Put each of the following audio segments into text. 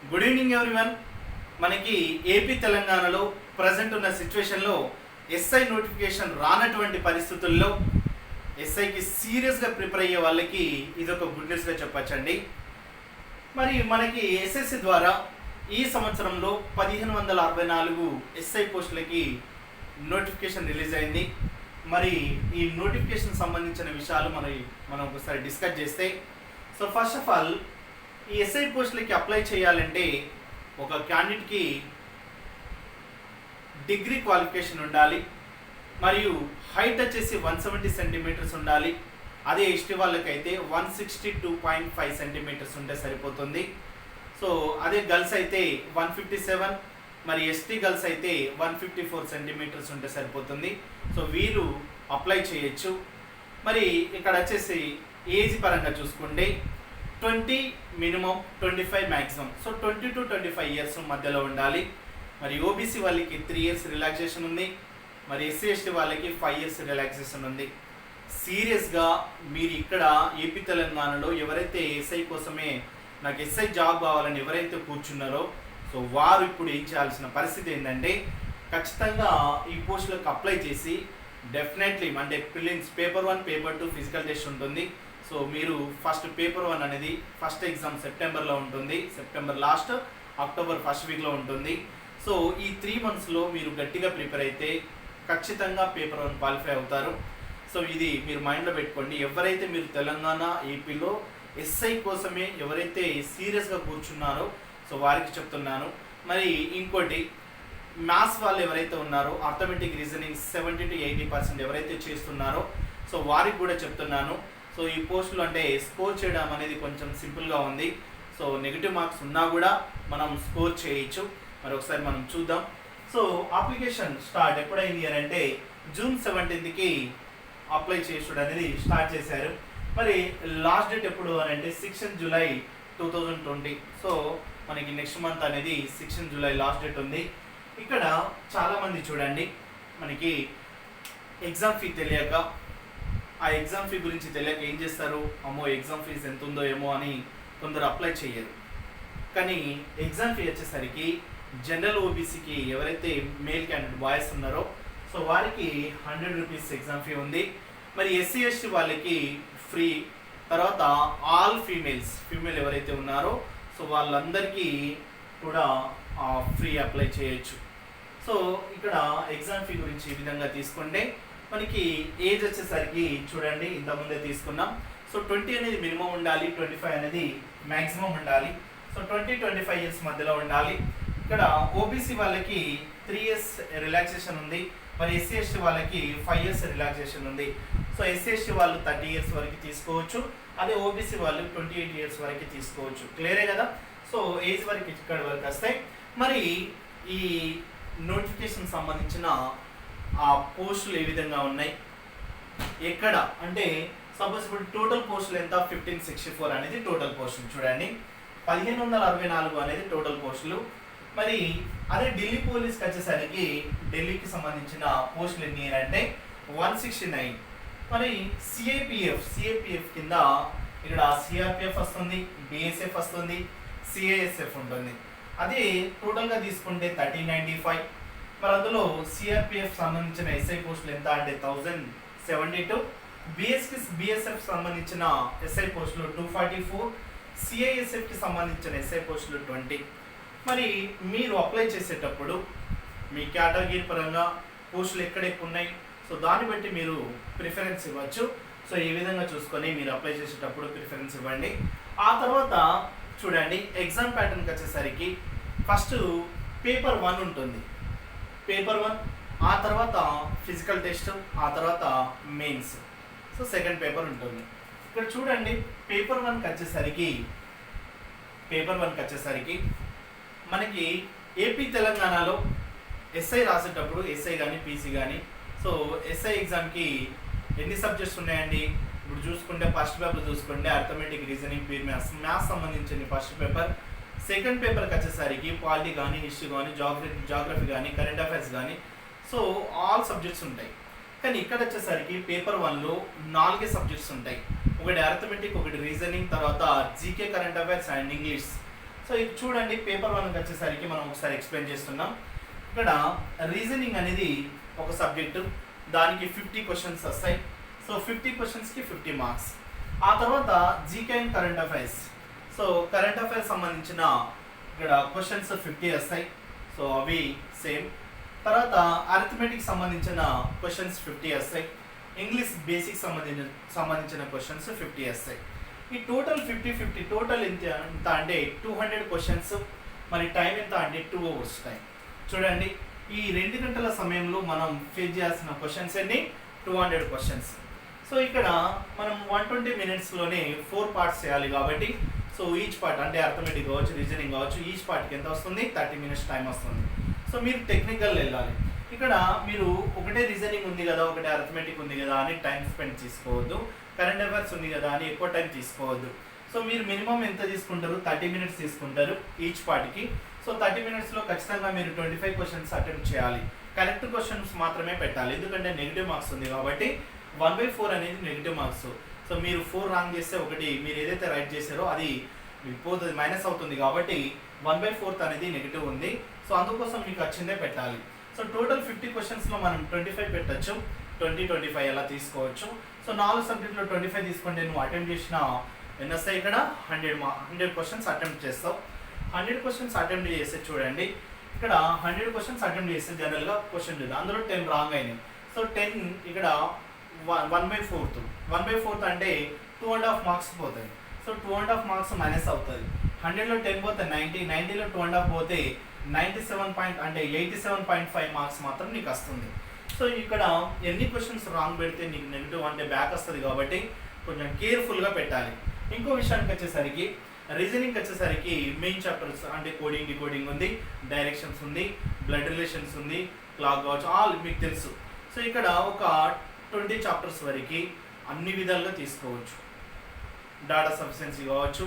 Good evening everyone. మనకి AP తెలంగాణలో present ఉన్న సిచ్యువేషన్లో ఎస్ఐ నోటిఫికేషన్ రానటువంటి పరిస్థితుల్లో ఎస్ఐకి సీరియస్గా ప్రిపేర్ అయ్యే వాళ్ళకి ఇది ఒక గుడ్ న్యూస్గా చెప్పచ్చండి. మరి మనకి ఎస్ఎస్సి ద్వారా ఈ సంవత్సరంలో 1564 ఎస్ఐ పోస్టులకి నోటిఫికేషన్ రిలీజ్ అయింది. మరి ఈ నోటిఫికేషన్ సంబంధించిన విషయాలు మనం ఒకసారి డిస్కస్ చేస్తే, సో ఫస్ట్ ఆఫ్ ఆల్ ఈ ఎస్ఐ పోస్టులకి అప్లై చేయాలంటే ఒక క్యాండిడేట్కి డిగ్రీ క్వాలిఫికేషన్ ఉండాలి, మరియు హైట్ వచ్చేసి 170 సెంటీమీటర్స్ ఉండాలి. అదే ఎస్టీ వాళ్ళకైతే 162.5 సెంటీమీటర్స్ ఉంటే సరిపోతుంది. సో అదే గర్ల్స్ అయితే 157, మరి ఎస్టీ గర్ల్స్ అయితే 154 సెంటీమీటర్స్ ఉంటే సరిపోతుంది. సో వీరు అప్లై చేయొచ్చు. మరి ఇక్కడ వచ్చేసి ఏజ్ పరంగా చూసుకుంటే 20 minimum, 25 maximum. So 20 to 25 years మధ్యలో ఉండాలి. మరి ఓబీసీ వాళ్ళకి 3 ఇయర్స్ రిలాక్సేషన్ ఉంది, మరి ఎస్సీ ఎస్టీ వాళ్ళకి 5 ఇయర్స్ రిలాక్సేషన్ ఉంది. సీరియస్గా మీరు ఇక్కడ ఏపీ తెలంగాణలో ఎవరైతే ఎస్ఐ కోసమే నాకు ఎస్ఐ జాబ్ కావాలని ఎవరైతే కూర్చున్నారో, సో వారు ఇప్పుడు ఏం చేయాల్సిన పరిస్థితి ఏంటంటే, ఖచ్చితంగా ఈ పోస్టులకు అప్లై చేసి డెఫినెట్లీ అంటే prelims paper 1, paper 2 physical test ఉంటుంది. సో మీరు ఫస్ట్ పేపర్ 1 అనేది ఫస్ట్ ఎగ్జామ్ సెప్టెంబర్లో ఉంటుంది, సెప్టెంబర్ లాస్ట్, అక్టోబర్ ఫస్ట్ వీక్లో ఉంటుంది. సో ఈ 3 monthsలో మీరు గట్టిగా ప్రిపేర్ అయితే ఖచ్చితంగా పేపర్ 1 క్వాలిఫై అవుతారు. సో ఇది మీరు మైండ్లో పెట్టుకోండి. ఎవరైతే మీరు తెలంగాణ ఏపీలో ఎస్ఐ కోసమే ఎవరైతే సీరియస్గా కూర్చున్నారో సో వారికి చెప్తున్నాను. మరి ఇంకోటి, మ్యాథ్స్ వాళ్ళు ఎవరైతే ఉన్నారో అర్థమెటిక్ రీజనింగ్ 70 to 80% ఎవరైతే చేస్తున్నారో సో వారికి కూడా చెప్తున్నాను. సో ఈ పోస్టులు అంటే స్కోర్ చేయడం అనేది కొంచెం సింపుల్గా ఉంది. సో నెగిటివ్ మార్క్స్ ఉన్నా కూడా మనం స్కోర్ చేయొచ్చు. మరి ఒకసారి మనం చూద్దాం. సో అప్లికేషన్ స్టార్ట్ ఎప్పుడైంది అని అంటే June 17కి అప్లై చేసుడు అనేది స్టార్ట్ చేశారు. మరి లాస్ట్ డేట్ ఎప్పుడు అని అంటే 16 July 2020. సో మనకి నెక్స్ట్ మంత్ అనేది 16 July లాస్ట్ డేట్ ఉంది. ఇక్కడ చాలామంది చూడండి, మనకి ఎగ్జామ్ ఫీ తెలియక, ఆ ఎగ్జామ్ ఫీ గురించి తెలియక ఏం చేస్తారు, అమ్మో ఎగ్జామ్ ఫీజు ఎంత ఉందో ఏమో అని కొందరు అప్లై చేయరు. కానీ ఎగ్జామ్ ఫీ వచ్చేసరికి జనరల్ ఓబీసీకి ఎవరైతే మేల్ క్యాండిడేట్ బాయ్స్ ఉన్నారో సో వారికి 100 రూపీస్ ఎగ్జామ్ ఫీ ఉంది. మరి ఎస్సీ ఎస్టీ వాళ్ళకి ఫ్రీ. తర్వాత ఆల్ ఫీమేల్ ఎవరైతే ఉన్నారో సో వాళ్ళందరికీ కూడా ఫ్రీ అప్లై చేయొచ్చు. సో ఇక్కడ ఎగ్జామ్ ఫీ గురించి ఈ విధంగా తీసుకుంటే మనకి ఏజ్ వచ్చేసరికి చూడండి, ఇంతకుముందే తీసుకున్నాం. సో 20 అనేది మినిమం ఉండాలి, 25 అనేది మ్యాక్సిమం ఉండాలి. సో 20-25 ఇయర్స్ మధ్యలో ఉండాలి. ఇక్కడ ఓబీసీ వాళ్ళకి 3 ఇయర్స్ రిలాక్సేషన్ ఉంది, మరి ఎస్సీ ఎస్టీ వాళ్ళకి 5 ఇయర్స్ రిలాక్సేషన్ ఉంది. సో ఎస్సీ ఎస్టీ వాళ్ళు 30 ఇయర్స్ వరకు తీసుకోవచ్చు, అదే ఓబీసీ వాళ్ళు 28 ఇయర్స్ వరకు తీసుకోవచ్చు. క్లియరే కదా. సో ఏజ్ వరకు ఇక్కడ వరకు వస్తాయి. మరి ఈ నోటిఫికేషన్ సంబంధించిన ఆ పోస్టులు ఏ విధంగా ఉన్నాయి, ఎక్కడ అంటే సపోజ్ ఇప్పుడు టోటల్ పోస్టులు ఎంత, 1564 అనేది టోటల్ పోస్టులు. చూడండి, 1564 అనేది టోటల్ పోస్టులు. మరి అదే ఢిల్లీ పోలీస్కి వచ్చేసరికి ఢిల్లీకి సంబంధించిన పోస్టులు ఎన్ని అంటే 169. మరి సిఐపిఎఫ్ కింద ఇక్కడ సిఆర్పిఎఫ్ వస్తుంది, బిఎస్ఎఫ్ వస్తుంది, సిఐఎస్ఎఫ్ ఉంటుంది. అదే టోటల్గా తీసుకుంటే 1395. మరి అందులో సిఆర్పిఎఫ్ సంబంధించిన ఎస్ఐ పోస్టులు ఎంత అంటే 1072, బిఎస్ఎఫ్ సంబంధించిన ఎస్ఐ పోస్టులు 244, సిఐఎస్ఎఫ్కి సంబంధించిన ఎస్ఐ పోస్టులు 20. మరి మీరు అప్లై చేసేటప్పుడు మీ కేటగిరీ పరంగా పోస్టులు ఎక్కడెక్కడ ఉన్నాయి సో దాన్ని బట్టి మీరు ప్రిఫరెన్స్ ఇవ్వచ్చు. సో ఈ విధంగా చూసుకొని మీరు అప్లై చేసేటప్పుడు ప్రిఫరెన్స్ ఇవ్వండి. ఆ తర్వాత చూడండి, ఎగ్జామ్ ప్యాటర్న్కి వచ్చేసరికి ఫస్ట్ పేపర్ 1 ఉంటుంది, పేపర్ 1, ఆ తర్వాత ఫిజికల్ టెస్ట్, ఆ తర్వాత మెయిన్స్. సో సెకండ్ పేపర్ ఉంటుంది. ఇక్కడ చూడండి, పేపర్ 1కి వచ్చేసరికి మనకి ఏపీ తెలంగాణలో ఎస్ఐ రాసేటప్పుడు ఎస్ఐ కానీ పీసీ కానీ సో ఎస్ఐ ఎగ్జామ్కి ఎన్ని సబ్జెక్ట్స్ ఉన్నాయండి ఇప్పుడు చూసుకుంటే, ఫస్ట్ పేపర్ చూసుకుంటే అర్థమెటిక్ రీజనింగ్, ప్యూర్ మ్యాథ్స్ సంబంధించిన ఫస్ట్ పేపర్. సెకండ్ పేపర్కి వచ్చేసరికి పాలిటీ కానీ, హిస్టరీ కానీ, జాగ్రఫీ కానీ, కరెంట్ అఫైర్స్ కానీ, సో ఆల్ సబ్జెక్ట్స్ ఉంటాయి. కానీ ఇక్కడ వచ్చేసరికి పేపర్ 1లో 4 సబ్జెక్ట్స్ ఉంటాయి. ఒకటి అర్థమెటిక్, ఒకటి రీజనింగ్, తర్వాత GK, current affairs and English. So ఇది చూడండి పేపర్ 1కి వచ్చేసరికి మనం ఒకసారి ఎక్స్ప్లెయిన్ చేస్తున్నాం. ఇక్కడ రీజనింగ్ అనేది ఒక సబ్జెక్టు, దానికి 50 క్వశ్చన్స్ వస్తాయి. సో 50 క్వశ్చన్స్కి 50 మార్క్స్. ఆ తర్వాత GK and current affairs. So current affairs సంబంధించిన ఇక్కడ క్వశ్చన్స్ 50 వస్తాయి. సో అవి సేమ్. తర్వాత అరిథమెటిక్ సంబంధించిన క్వశ్చన్స్ 50 వస్తాయి. ఇంగ్లీష్ బేసిక్ సంబంధించిన క్వశ్చన్స్ 50 వస్తాయి. ఈ టోటల్ 50 టోటల్ ఎంత అంటే 200 క్వశ్చన్స్. మరి టైం ఎంత అంటే 2 hours టైం. చూడండి ఈ 2 గంటల సమయంలో మనం ఫేస్ చేయాల్సిన క్వశ్చన్స్ ఎన్ని? 200 క్వశ్చన్స్. సో ఇక్కడ మనం 120 minutesలోనే 4 పార్ట్స్ చేయాలి కాబట్టి సో ఈచ్ పార్ట్ అంటే అర్థమెటిక్ కావచ్చు, రీజనింగ్ కావచ్చు, ఈచ్ పార్ట్కి ఎంత వస్తుంది? 30 minutes టైం వస్తుంది. సో మీరు టెక్నికల్ వెళ్ళాలి. ఇక్కడ మీరు ఒకటే రీజనింగ్ ఉంది కదా, ఒకటే అర్థమెటిక్ ఉంది కదా అని టైం స్పెండ్ చేసుకోవద్దు. కరెంట్ అఫైర్స్ ఉంది కదా అని ఎక్కువ టైం తీసుకోవద్దు. సో మీరు మినిమం ఎంత తీసుకుంటారు? 30 minutes తీసుకుంటారు ఈచ్ పార్ట్కి. సో 30 minutesలో ఖచ్చితంగా మీరు 25 క్వశ్చన్స్ అటెంప్ట్ చేయాలి. కరెక్ట్ క్వశ్చన్స్ మాత్రమే పెట్టాలి, ఎందుకంటే నెగిటివ్ మార్క్స్ ఉంది కాబట్టి 1/4 అనేది నెగిటివ్ మార్క్స్. సో మీరు 4 రాంగ్ చేస్తే ఒకటి మీరు ఏదైతే రైట్ చేశారో అది పోతుంది, మైనస్ అవుతుంది కాబట్టి 1/4 అనేది నెగిటివ్ ఉంది. సో అందుకోసం మీకు వచ్చిందే పెట్టాలి. సో టోటల్ 50 క్వశ్చన్స్లో మనం 25 పెట్టచ్చు, 20-25 అలా తీసుకోవచ్చు. సో 4 సబ్జెక్టులో 25 తీసుకుంటే నువ్వు అటెంప్ట్ చేసిన ఎన్ని వస్తాయి? ఇక్కడ 100 క్వశ్చన్స్ అటెంప్ట్ చేస్తావు. 100 క్వశ్చన్స్ అటెంప్ట్ చేస్తే చూడండి ఇక్కడ 100 క్వశ్చన్స్ అటెంప్ట్ చేస్తే జనరల్గా క్వశ్చన్ లేదు, అందులో 10 రాంగ్ అయినాయి. సో 10 ఇక్కడ 1/4 అంటే 2.5 మార్క్స్ పోతాయి. సో 2.5 మార్క్స్ మైనస్ అవుతుంది. 100లో 10 పోతే 90లో 2.5 పోతే 87.5 మార్క్స్ మాత్రం నీకు వస్తుంది. సో ఇక్కడ ఎన్ని క్వశ్చన్స్ రాంగ్ పెడితే నీకు నెగిటివ్ అంటే బ్యాక్ వస్తుంది కాబట్టి కొంచెం కేర్ఫుల్గా పెట్టాలి. ఇంకో విషయానికి వచ్చేసరికి రీజనింగ్ వచ్చేసరికి మెయిన్ చాప్టర్స్ అంటే కోడింగ్, డికోడింగ్ ఉంది, డైరెక్షన్స్ ఉంది, బ్లడ్ రిలేషన్స్ ఉంది, క్లాక్ కావచ్చు, ఆల్ మీకు తెలుసు. సో ఇక్కడ ఒక 20 చాప్టర్స్ వరకు అన్ని విధాలుగా తీసుకోవచ్చు. డాటా సఫిషియన్సీ కావచ్చు.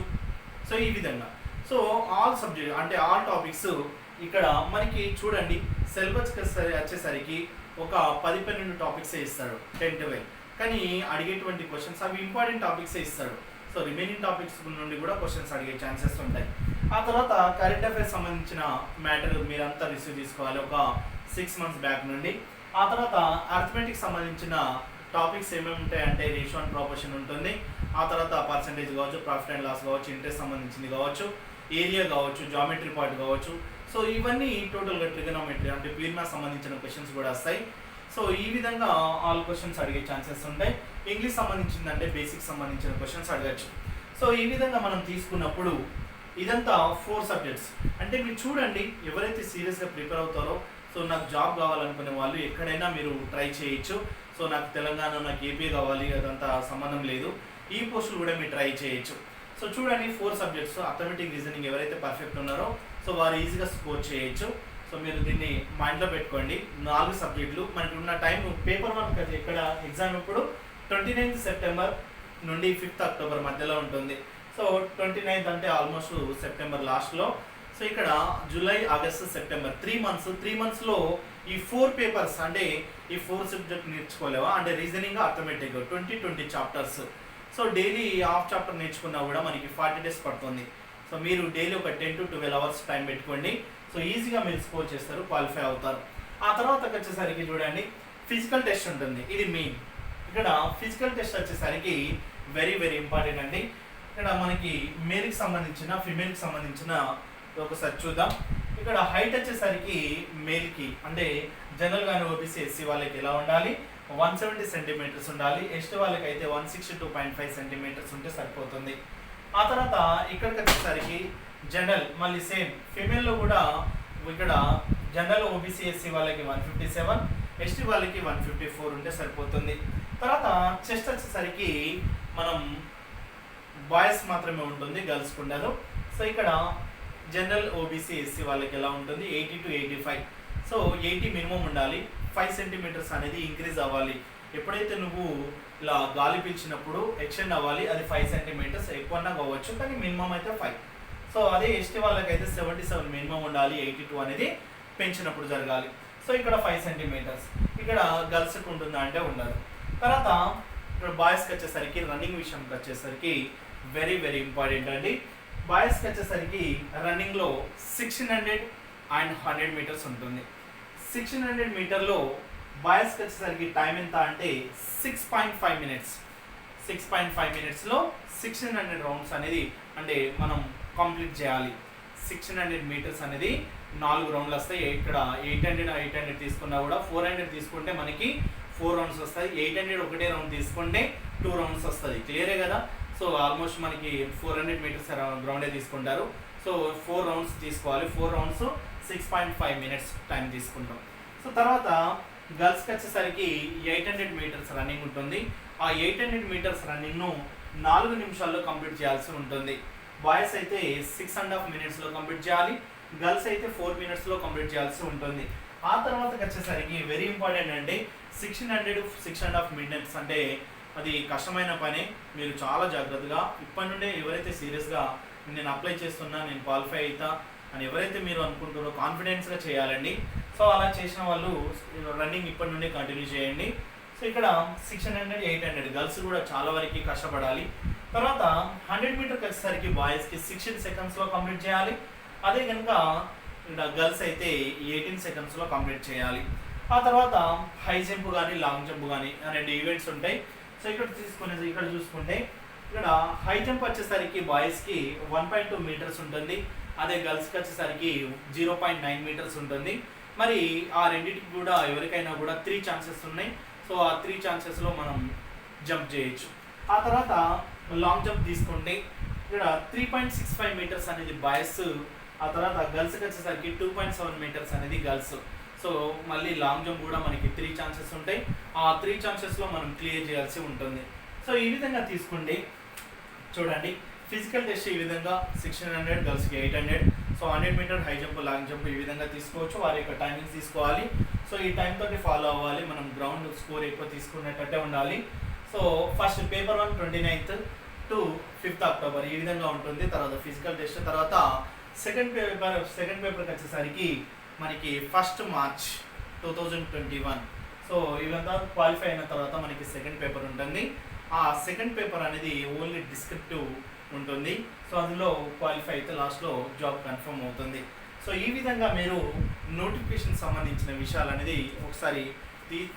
సో ఈ విధంగా సో ఆల్ సబ్జెక్ట్ అంటే ఆల్ టాపిక్స్ ఇక్కడ మనకి చూడండి సిలబస్కి వచ్చేసరికి ఒక 10-12 టాపిక్సే ఇస్తాడు, 10-12. కానీ అడిగేటువంటి క్వశ్చన్స్ అవి ఇంపార్టెంట్ టాపిక్సే ఇస్తాడు. సో రిమైనింగ్ టాపిక్స్ నుండి కూడా క్వశ్చన్స్ అడిగే ఛాన్సెస్ ఉంటాయి. ఆ తర్వాత కరెంట్ అఫైర్స్ సంబంధించిన మ్యాటర్ మీరంతా రిసీవ్ తీసుకోవాలి ఒక 6 months బ్యాక్ నుండి. ఆ తర్వాత అర్థమెటిక్ సంబంధించిన టాపిక్స్ ఏమేమి ఉంటాయంటే రేషియో అండ్ ప్రాపోర్షన్ ఉంటుంది. ఆ తర్వాత పర్సంటేజ్ కావచ్చు, ప్రాఫిట్ అండ్ లాస్ కావచ్చు, ఇంట్రెస్ట్ సంబంధించింది కావచ్చు, ఏరియా కావచ్చు, జామెట్రీ పార్ట్ కావచ్చు. సో ఇవన్నీ టోటల్గా ట్రిగనోమెట్రీ అంటే ప్యూర్ మ్యాథ్స్ సంబంధించిన క్వశ్చన్స్ కూడా వస్తాయి. సో ఈ విధంగా ఆల్ క్వశ్చన్స్ అడిగే ఛాన్సెస్ ఉంటాయి. ఇంగ్లీష్ సంబంధించిందంటే బేసిక్ సంబంధించిన క్వశ్చన్స్ అడగచ్చు. సో ఈ విధంగా మనం తీసుకున్నప్పుడు ఇదంతా 4 సబ్జెక్ట్స్. అంటే మీరు చూడండి ఎవరైతే సీరియస్గా ప్రిపేర్ అవుతారో సో నాకు జాబ్ కావాలనుకునే వాళ్ళు ఎక్కడైనా మీరు ట్రై చేయొచ్చు. సో నాకు తెలంగాణ, నాకు ఏపీ కావాలి అదంతా సంబంధం లేదు, ఈ పోస్టులు కూడా మీరు ట్రై చేయొచ్చు. సో చూడండి 4 సబ్జెక్ట్స్ అథమెటిక్ రీజనింగ్ ఎవరైతే పర్ఫెక్ట్ ఉన్నారో సో వారు ఈజీగా స్కోర్ చేయొచ్చు. సో మీరు దీన్ని మైండ్లో పెట్టుకోండి. 4 సబ్జెక్టులు మనకి ఉన్న టైం పేపర్ 1 ఇక్కడ ఎగ్జామ్ ఇప్పుడు 29th September నుండి 5th October మధ్యలో ఉంటుంది. సో 29th అంటే ఆల్మోస్ట్ సెప్టెంబర్ లాస్ట్లో. సో ఇక్కడ జూలై, ఆగస్టు, సెప్టెంబర్ 3 months. 3 monthsలో ఈ 4 పేపర్స్ అంటే ఈ 4 సబ్జెక్ట్ నేర్చుకోలేవా అంటే reasoning, arithmetic 20 chapters. So daily half chapter నేర్చుకున్నా కూడా మనకి 40 days పడుతుంది. సో మీరు డైలీ ఒక 10 to 12 hours టైం పెట్టుకోండి. సో ఈజీగా మీరు స్కోర్ చేస్తారు, క్వాలిఫై అవుతారు. ఆ తర్వాత వచ్చేసరికి చూడండి ఫిజికల్ టెస్ట్ ఉంటుంది, ఇది మెయిన్. ఇక్కడ ఫిజికల్ టెస్ట్ వచ్చేసరికి వెరీ ఇంపార్టెంట్ అండి. ఇక్కడ మనకి మేల్కి సంబంధించిన, ఫిమేల్కి సంబంధించిన ఒకసారి చూద్దాం. ఇక్కడ హైట్ వచ్చేసరికి మేల్కి అంటే జనరల్గానే ఓబీసీ, ఎస్సీ వాళ్ళకి ఎలా ఉండాలి? 170 centimeters ఉండాలి. ఎస్టీ వాళ్ళకి అయితే 162.5 centimeters ఉంటే సరిపోతుంది. ఆ తర్వాత ఇక్కడికి వచ్చేసరికి జనరల్ మళ్ళీ సేమ్ ఫిమేల్లో కూడా ఇక్కడ జనరల్ ఓబీసీ, ఎస్సీ వాళ్ళకి 157, ఎస్టీ వాళ్ళకి 154 ఉంటే సరిపోతుంది. తర్వాత చెస్ట్ వచ్చేసరికి మనం బాయ్స్ మాత్రమే ఉంటుంది, గర్ల్స్కి ఉండదు. సో ఇక్కడ జనరల్ ఓబీసీ, ఎస్సీ వాళ్ళకి ఎలా ఉంటుంది? 80 to 85. సో 80 మినిమం ఉండాలి. 5 centimeters అనేది ఇంక్రీజ్ అవ్వాలి. ఎప్పుడైతే నువ్వు ఇలా గాలి పీల్చినప్పుడు ఎక్స్టెండ్ అవ్వాలి, అది 5 centimeters. ఎక్కువన్నా కావచ్చు కానీ మినిమం అయితే 5. సో అదే ఎస్టీ వాళ్ళకైతే 77 మినిమం ఉండాలి, 82 అనేది పెంచినప్పుడు జరగాలి. సో ఇక్కడ 5 centimeters. ఇక్కడ గర్ల్స్కి ఉంటుందా అంటే ఉండదు. తర్వాత ఇక్కడ బాయ్స్కి వచ్చేసరికి రన్నింగ్ విషయంకి వచ్చేసరికి వెరీ ఇంపార్టెంట్ అండి. బాయ్స్కి వచ్చేసరికి రన్నింగ్లో 1600 అండ్ 100 మీటర్స్ ఉంటుంది. 1600 మీటర్లో బాయ్స్కి వచ్చేసరికి టైం ఎంత అంటే 6.5 మినిట్స్. 6.5 మినిట్స్లో 1600 రౌండ్స్ అనేది అంటే మనం కంప్లీట్ చేయాలి. 1600 మీటర్స్ అనేది 4 రౌండ్లు వస్తాయి. ఇక్కడ 800 తీసుకున్నా కూడా 400 తీసుకుంటే మనకి 4 రౌండ్స్ వస్తాయి. 800 ఒకటే రౌండ్ తీసుకుంటే 2 రౌండ్స్ వస్తుంది. క్లియరే కదా. సో ఆల్మోస్ట్ మనకి 400 మీటర్స్ గ్రౌండే తీసుకుంటారు. సో 4 రౌండ్స్ తీసుకోవాలి. 4 రౌండ్స్ 6.5 మినిట్స్ టైం తీసుకుంటాం. సో తర్వాత గర్ల్స్కి వచ్చేసరికి 800 మీటర్స్ రన్నింగ్ ఉంటుంది. ఆ 800 మీటర్స్ రన్నింగ్ను 4 నిమిషాల్లో కంప్లీట్ చేయాల్సి ఉంటుంది. బాయ్స్ అయితే 6.5 మినిట్స్లో కంప్లీట్ చేయాలి. గర్ల్స్ అయితే 4 మినిట్స్లో కంప్లీట్ చేయాల్సి ఉంటుంది. ఆ తర్వాతకి వచ్చేసరికి వెరీ ఇంపార్టెంట్ అంటే 1600 6.5 మినిట్స్ అంటే అది కష్టమైన పని. మీరు చాలా జాగ్రత్తగా ఇప్పటి నుండే ఎవరైతే సీరియస్గా నేను అప్లై చేస్తున్నా, నేను క్వాలిఫై అవుతా అని ఎవరైతే మీరు అనుకుంటారో కాన్ఫిడెన్స్గా చేయాలండి. సో అలా చేసిన వాళ్ళు రన్నింగ్ ఇప్పటి నుండే కంటిన్యూ చేయండి. సో ఇక్కడ 600 800 గర్ల్స్ కూడా చాలా వరకు కష్టపడాలి. తర్వాత 100 మీటర్కి వచ్చేసరికి బాయ్స్కి 16 సెకండ్స్లో కంప్లీట్ చేయాలి. అదే కనుక ఇక్కడ గర్ల్స్ అయితే 18 సెకండ్స్లో కంప్లీట్ చేయాలి. ఆ తర్వాత హై జంప్ కానీ లాంగ్ జంప్ కానీ అనే ఈవెంట్స్ ఉంటాయి. సో ఇక్కడ చూసుకుంటే ఇక్కడ హై జంప్ వచ్చేసరికి బాయ్స్కి 1.2 మీటర్స్ ఉంటుంది. అదే గర్ల్స్కి వచ్చేసరికి 0.9 మీటర్స్ ఉంటుంది. మరి ఆ రెండింటికి కూడా ఎవరికైనా కూడా 3 ఛాన్సెస్ ఉన్నాయి. సో ఆ 3 ఛాన్సెస్లో మనం జంప్ చేయొచ్చు. ఆ తర్వాత లాంగ్ జంప్ తీసుకుంటే ఇక్కడ 3.65 మీటర్స్ అనేది బాయ్స్. ఆ తర్వాత గర్ల్స్కి వచ్చేసరికి 2.7 మీటర్స్ అనేది గర్ల్స్. సో మళ్ళీ లాంగ్ జంప్ కూడా మనకి 3 ఛాన్సెస్ ఉంటాయి. ఆ 3 ఛాన్సెస్లో మనం క్లియర్ చేయాల్సి ఉంటుంది. సో ఈ విధంగా తీసుకుంటే చూడండి, ఫిజికల్ టెస్ట్ ఈ విధంగా 1600 గర్ల్స్కి 800. So 100 meter high jump long jump ఈ విధంగా తీసుకోవచ్చు. వారి యొక్క టైమింగ్స్ తీసుకోవాలి. సో ఈ టైం తోటి ఫాలో అవ్వాలి. మనం గ్రౌండ్ స్కోర్ ఎక్కువ తీసుకునేటట్టే ఉండాలి. So first paper 1 29th to 5th October ఈ విధంగా ఉంటుంది. తర్వాత ఫిజికల్ టెస్ట్. తర్వాత సెకండ్ పేపర్కి వచ్చేసరికి మనకి 1st March 2021. సో ఇవంతా క్వాలిఫై అయిన తర్వాత మనకి సెకండ్ పేపర్ ఉంటుంది. ఆ సెకండ్ పేపర్ అనేది ఓన్లీ డిస్క్రిప్టివ్ ఉంటుంది. సో అందులో క్వాలిఫై అయితే లాస్ట్లో జాబ్ కన్ఫర్మ్ అవుతుంది. సో ఈ విధంగా మీరు నోటిఫికేషన్ సంబంధించిన విషయాలు అనేది ఒకసారి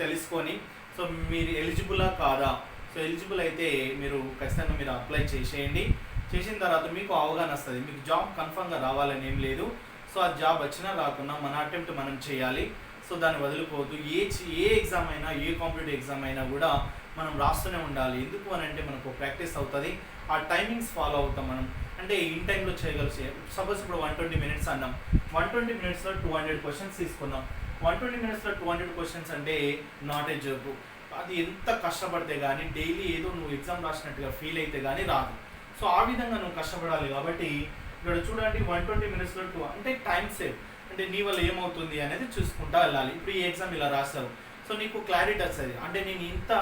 తెలుసుకొని సో మీరు ఎలిజిబులా కాదా, సో ఎలిజిబుల్ అయితే మీరు ఖచ్చితంగా మీరు అప్లై చేసేయండి. చేసిన తర్వాత మీకు అవగాహన వస్తుంది. మీకు జాబ్ కన్ఫర్మ్గా రావాలని ఏం లేదు. సో ఆ జాబ్ వచ్చినా రాకున్నా మన అటెంప్ట్ మనం చేయాలి. సో దాన్ని వదులుకోవద్దు. ఏ ఎగ్జామ్ అయినా, ఏ కాంపిటేటివ్ ఎగ్జామ్ అయినా కూడా మనం రాస్తూనే ఉండాలి. ఎందుకు అని అంటే మనకు ప్రాక్టీస్ అవుతుంది. ఆ టైమింగ్స్ ఫాలో అవుతాం మనం. అంటే ఇన్ టైంలో చేయగలిసే. సపోజ్ ఇప్పుడు 120 మినిట్స్ అన్నాం. 120 మినిట్స్లో 200 క్వశ్చన్స్ తీసుకున్నాం. 120 మినిట్స్లో 200 క్వశ్చన్స్ అంటే నాట్ ఏ జోక్. అది ఎంత కష్టపడితే కానీ డైలీ ఏదో నువ్వు ఎగ్జామ్ రాసినట్టుగా ఫీల్ అయితే కానీ రాదు. సో ఆ విధంగా నువ్వు కష్టపడాలి. కాబట్టి ఇక్కడ చూడండి 120 మినిట్స్లో 2 అంటే టైం సేవ్. అంటే నీ వల్ల ఏమవుతుంది అనేది చూసుకుంటా వెళ్ళాలి. ఇప్పుడు ఈ ఎగ్జామ్ ఇలా రాస్తారు. సో నీకు క్లారిటీ వస్తుంది. అంటే నేను ఇంత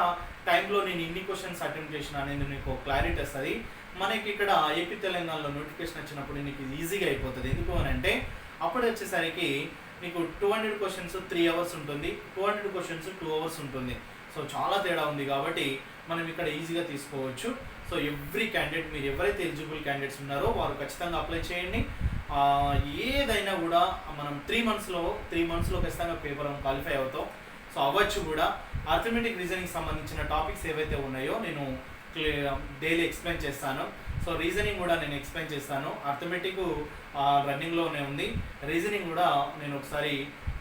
టైంలో నేను ఇన్ని క్వశ్చన్స్ అటెంప్ట్ చేసిన అనేది నీకు క్లారిటీ వస్తుంది. మనకి ఇక్కడ ఏపీ తెలంగాణలో నోటిఫికేషన్ వచ్చినప్పుడు నీకు ఈజీగా అయిపోతుంది. ఎందుకు అని అంటే అప్పుడు వచ్చేసరికి నీకు 200 క్వశ్చన్స్ 3 అవర్స్ ఉంటుంది. 200 క్వశ్చన్స్ 2 అవర్స్ ఉంటుంది. సో చాలా తేడా ఉంది. కాబట్టి మనం ఇక్కడ ఈజీగా తీసుకోవచ్చు. సో ఎవ్రీ క్యాండిడేట్, మీరు ఎవరైతే ఎలిజిబుల్ క్యాండిడేట్స్ ఉన్నారో వారు ఖచ్చితంగా అప్లై చేయండి. ఏదైనా కూడా మనం 3 మంత్స్లో ఖచ్చితంగా పేపర్ క్వాలిఫై అవుతాం. సో అవ్వచ్చు కూడా. అర్థమెటిక్ రీజనింగ్ సంబంధించిన టాపిక్స్ ఏవైతే ఉన్నాయో నేను డైలీ ఎక్స్ప్లెయిన్ చేస్తాను. సో రీజనింగ్ కూడా నేను ఎక్స్ప్లెయిన్ చేస్తాను. అర్థమెటిక్ రన్నింగ్లోనే ఉంది. రీజనింగ్ కూడా నేను ఒకసారి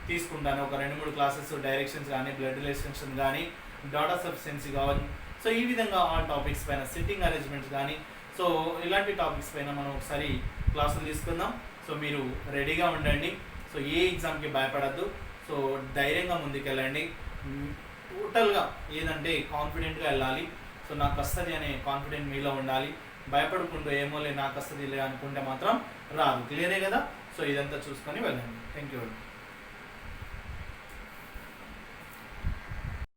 తీసుకుంటాను. ఒక 2-3 క్లాసెస్, డైరెక్షన్స్ కానీ, బ్లడ్ రిలేషన్స్ కానీ, డాటా సఫిషియన్సీ కానీ. సో ఈ విధంగా ఆ టాపిక్స్ పైన, సిట్టింగ్ అరేంజ్మెంట్స్ కానీ, సో ఇలాంటి టాపిక్స్ పైన మనం ఒకసారి క్లాసులు తీసుకుందాం. సో మీరు రెడీగా ఉండండి. సో ఏ ఎగ్జామ్కి భయపడద్దు. సో ధైర్యంగా ముందుకెళ్ళండి. టోటల్గా ఏదంటే కాన్ఫిడెంట్గా వెళ్ళాలి. సో నాకు వస్తుంది అనే కాన్ఫిడెంట్ మీలో ఉండాలి. భయపడుకుంటూ ఏమోలే నాకు వస్తుంది లే అనుకుంటే మాత్రం రాదు. క్లియరే కదా. సో ఇదంతా చూసుకొని వెళ్ళండి. Thank you.